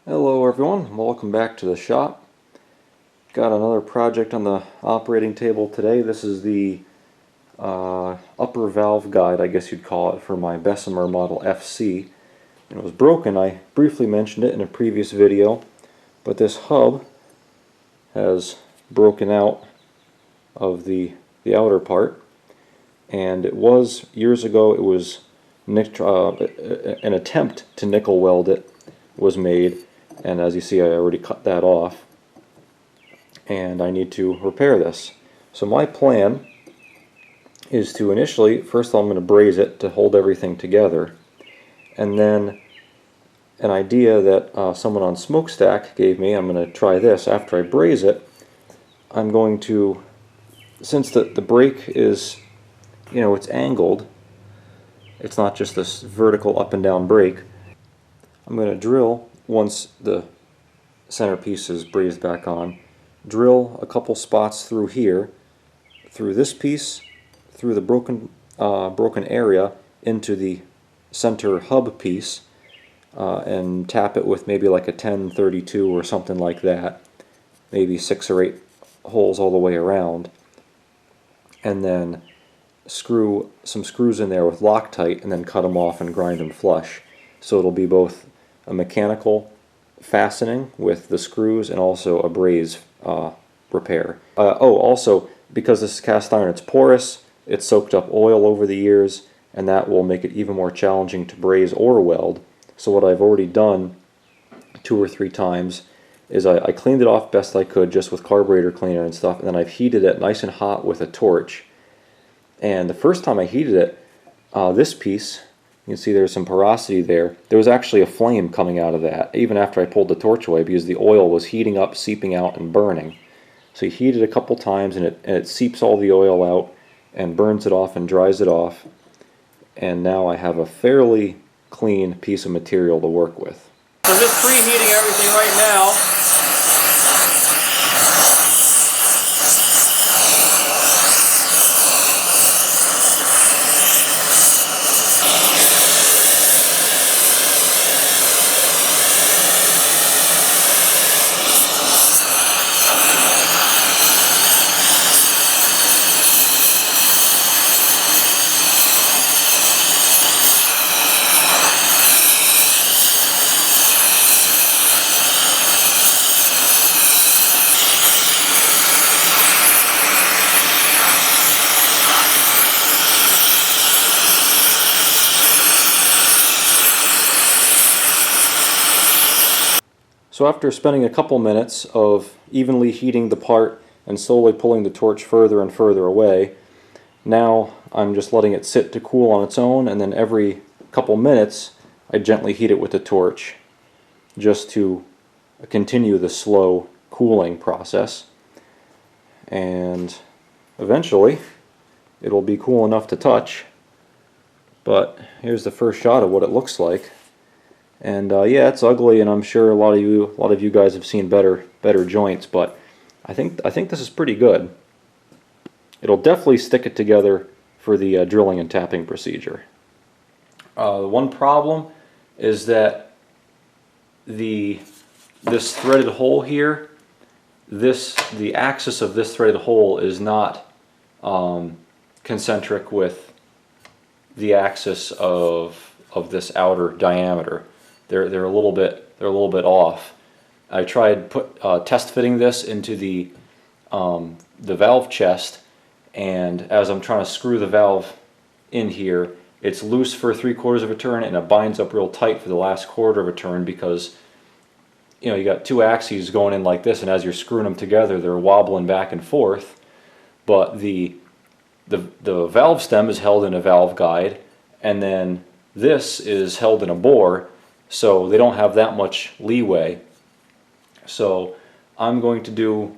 Hello everyone, welcome back to the shop. Got another project on the operating table today. This is the upper valve guide, I guess you'd call it, for my Bessemer Model FC. And it was broken. I briefly mentioned it in a previous video, but this hub has broken out of the outer part, and it was, years ago, it was an attempt to nickel weld it was made, and as you see I already cut that off, and I need to repair this. So my plan is to initially, first I'm going to braze it to hold everything together, and then an idea that someone on Smokestack gave me, I'm going to try this. After I braze it, I'm going to, since the brake is, it's angled, it's not just this vertical up and down brake, I'm going to drill, once the centerpiece is brazed back on, drill a couple spots through here, through this piece, through the broken area into the center hub piece, and tap it with maybe like a 1032 or something like that, maybe 6 or 8 holes all the way around, and then screw some screws in there with Loctite and then cut them off and grind them flush. So it'll be both a mechanical fastening with the screws and also a braze repair. Also, because this is cast iron, it's porous, it's soaked up oil over the years, and that will make it even more challenging to braze or weld. So what I've already done 2 or 3 times is I cleaned it off best I could just with carburetor cleaner and stuff, and then I've heated it nice and hot with a torch. And the first time I heated it, this piece, you can see there's some porosity there. There was actually a flame coming out of that, even after I pulled the torch away, because the oil was heating up, seeping out, and burning. So you heat it a couple times, and it seeps all the oil out, and burns it off and dries it off. And now I have a fairly clean piece of material to work with. So just preheating everything right now. So after spending a couple minutes of evenly heating the part and slowly pulling the torch further and further away, now I'm just letting it sit to cool on its own, and then every couple minutes I gently heat it with the torch just to continue the slow cooling process. And eventually it'll be cool enough to touch, but here's the first shot of what it looks like. And yeah, it's ugly, and I'm sure a lot of you guys have seen better joints, but I think this is pretty good. It'll definitely stick it together for the drilling and tapping procedure. One problem is that this threaded hole here, the axis of this threaded hole is not concentric with the axis of this outer diameter. They're a little bit off. I tried test fitting this into the valve chest, and as I'm trying to screw the valve in here, it's loose for 3/4 of a turn, and it binds up real tight for the last 1/4 of a turn, because you got 2 axes going in like this, and as you're screwing them together, they're wobbling back and forth. But the valve stem is held in a valve guide, and then this is held in a bore, so they don't have that much leeway. So I'm going to do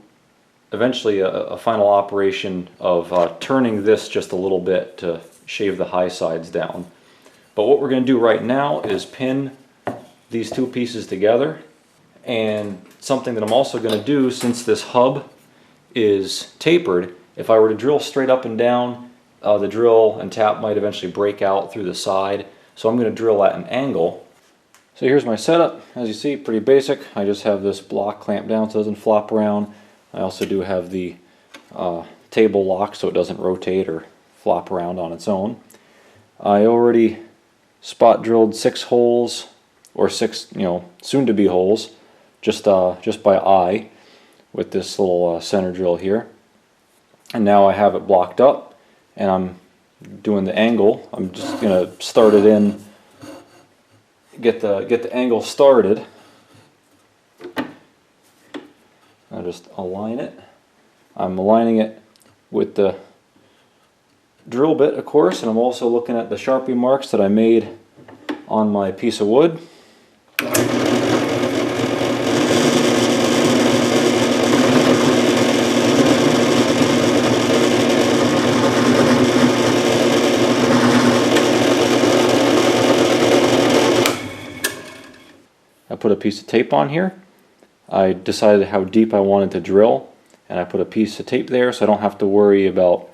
eventually a final operation of turning this just a little bit to shave the high sides down. But what we're going to do right now is pin these 2 pieces together, and something that I'm also going to do, since this hub is tapered, if I were to drill straight up and down, the drill and tap might eventually break out through the side. So I'm going to drill at an angle, So here's my setup. As you see, pretty basic. I just have this block clamped down so it doesn't flop around. I also do have the table lock so it doesn't rotate or flop around on its own. I already spot drilled 6 holes, or 6, soon to be holes, just by eye with this little center drill here. And now I have it blocked up, and I'm doing the angle. I'm just gonna start it in, get the angle started. I'll just align it. I'm aligning it with the drill bit, of course, and I'm also looking at the Sharpie marks that I made on my piece of wood. I put a piece of tape on here. I decided how deep I wanted to drill, and I put a piece of tape there so I don't have to worry about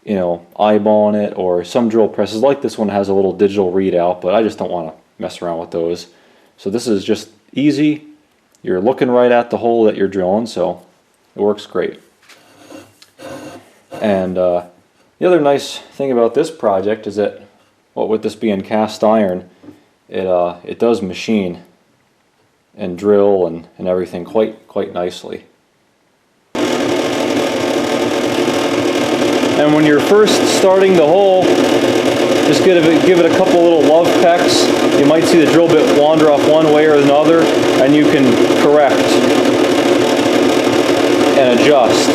eyeballing it, or some drill presses like this one has a little digital readout, but I just don't want to mess around with those. So this is just easy. You're looking right at the hole that you're drilling, so it works great. And the other nice thing about this project is that, with this being cast iron, it does machine and drill and everything quite nicely. And when you're first starting the hole, just give it a couple little love pecks. You might see the drill bit wander off one way or another, and you can correct and adjust.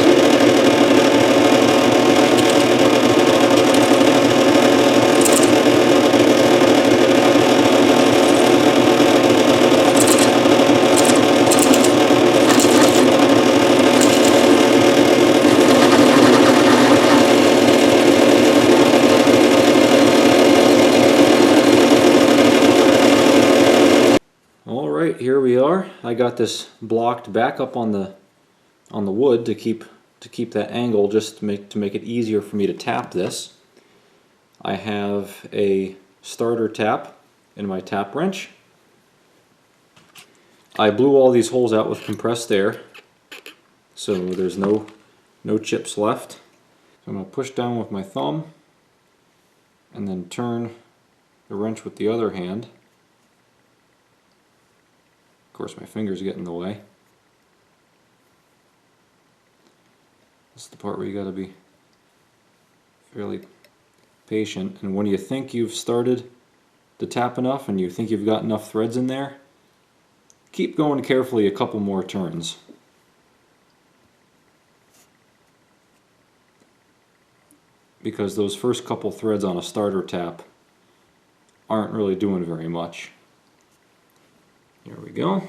Alright, here we are. I got this blocked back up on the wood to keep that angle, just to make it easier for me to tap this. I have a starter tap in my tap wrench. I blew all these holes out with compressed air, so there's no chips left. So I'm going to push down with my thumb and then turn the wrench with the other hand. Of course, my fingers get in the way. This is the part where you got to be fairly patient. And when you think you've started to tap enough and you think you've got enough threads in there, keep going carefully a couple more turns. Because those first couple threads on a starter tap aren't really doing very much. Here we go.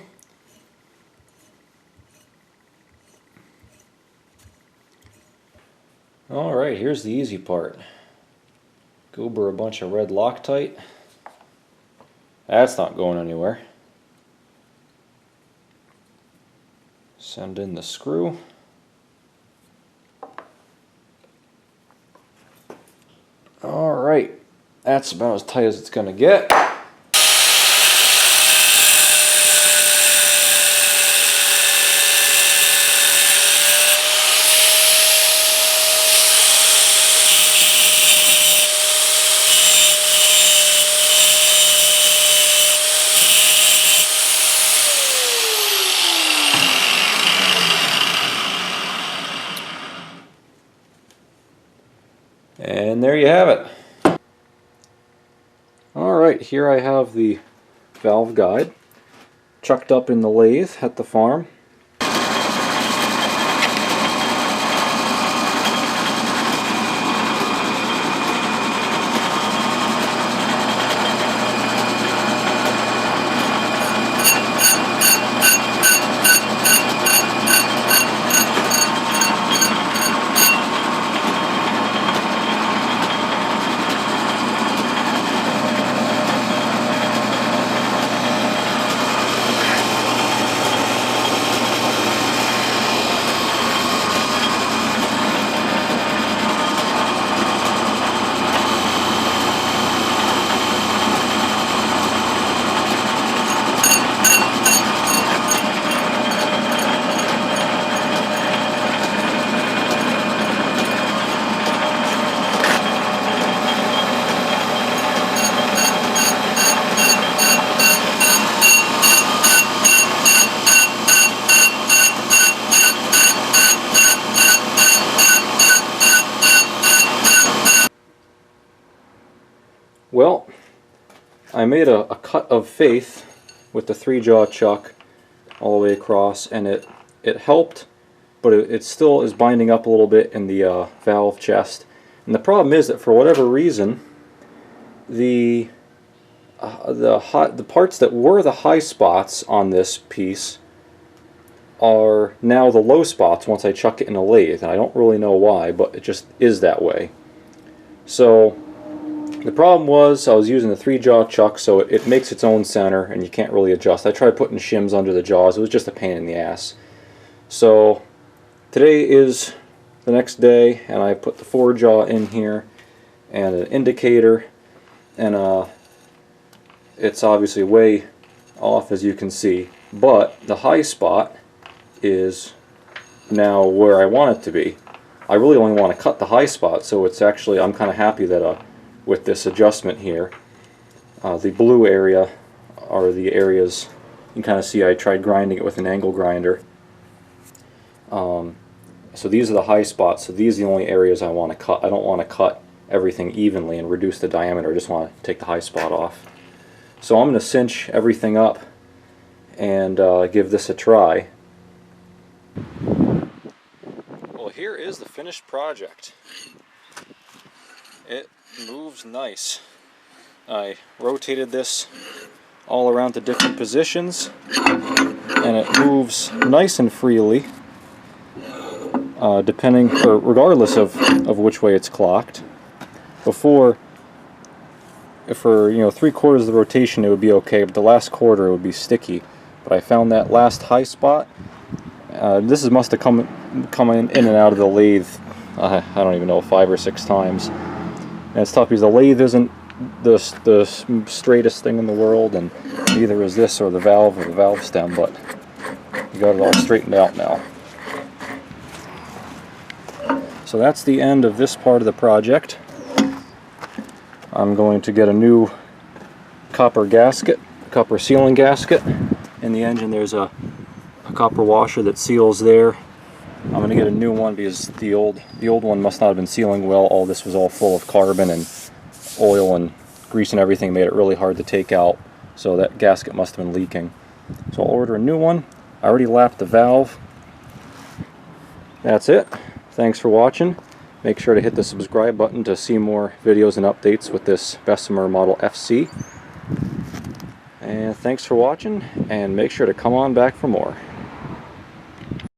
Alright, here's the easy part. Goober a bunch of red Loctite. That's not going anywhere. Send in the screw. Alright, that's about as tight as it's going to get. And there you have it. Alright, here I have the valve guide chucked up in the lathe at the farm. I made a cut of faith with the 3-jaw chuck all the way across, and it helped, but it still is binding up a little bit in the valve chest. And the problem is that for whatever reason, the parts that were the high spots on this piece are now the low spots once I chuck it in a lathe, and I don't really know why, but it just is that way. So the problem was I was using the 3-jaw chuck, so it makes its own center and you can't really adjust. I tried putting shims under the jaws. It was just a pain in the ass. So today is the next day, and I put the 4-jaw in here and an indicator, and it's obviously way off, as you can see, but the high spot is now where I want it to be. I really only want to cut the high spot, so it's actually, I'm kind of happy that with this adjustment here, the blue area are the areas you can kind of see I tried grinding it with an angle grinder. So these are the high spots, so these are the only areas I want to cut. I don't want to cut everything evenly and reduce the diameter, I just want to take the high spot off. So I'm going to cinch everything up and give this a try. Well, here is the finished project. It moves nice. I rotated this all around to different positions, and it moves nice and freely, regardless of which way it's clocked. Before, for 3/4 of the rotation it would be okay, but the last quarter it would be sticky. But I found that last high spot. This must have come in and out of the lathe, I don't even know, 5 or 6 times. And it's tough because the lathe isn't the straightest thing in the world, and neither is this or the valve stem, but we got it all straightened out now. So that's the end of this part of the project. I'm going to get a new copper sealing gasket. In the engine there's a copper washer that seals there. I'm going to get a new one because the old one must not have been sealing well. All this was all full of carbon and oil and grease and everything, made it really hard to take out. So that gasket must have been leaking. So I'll order a new one. I already lapped the valve. That's it. Thanks for watching. Make sure to hit the subscribe button to see more videos and updates with this Bessemer Model FC. And thanks for watching, and make sure to come on back for more.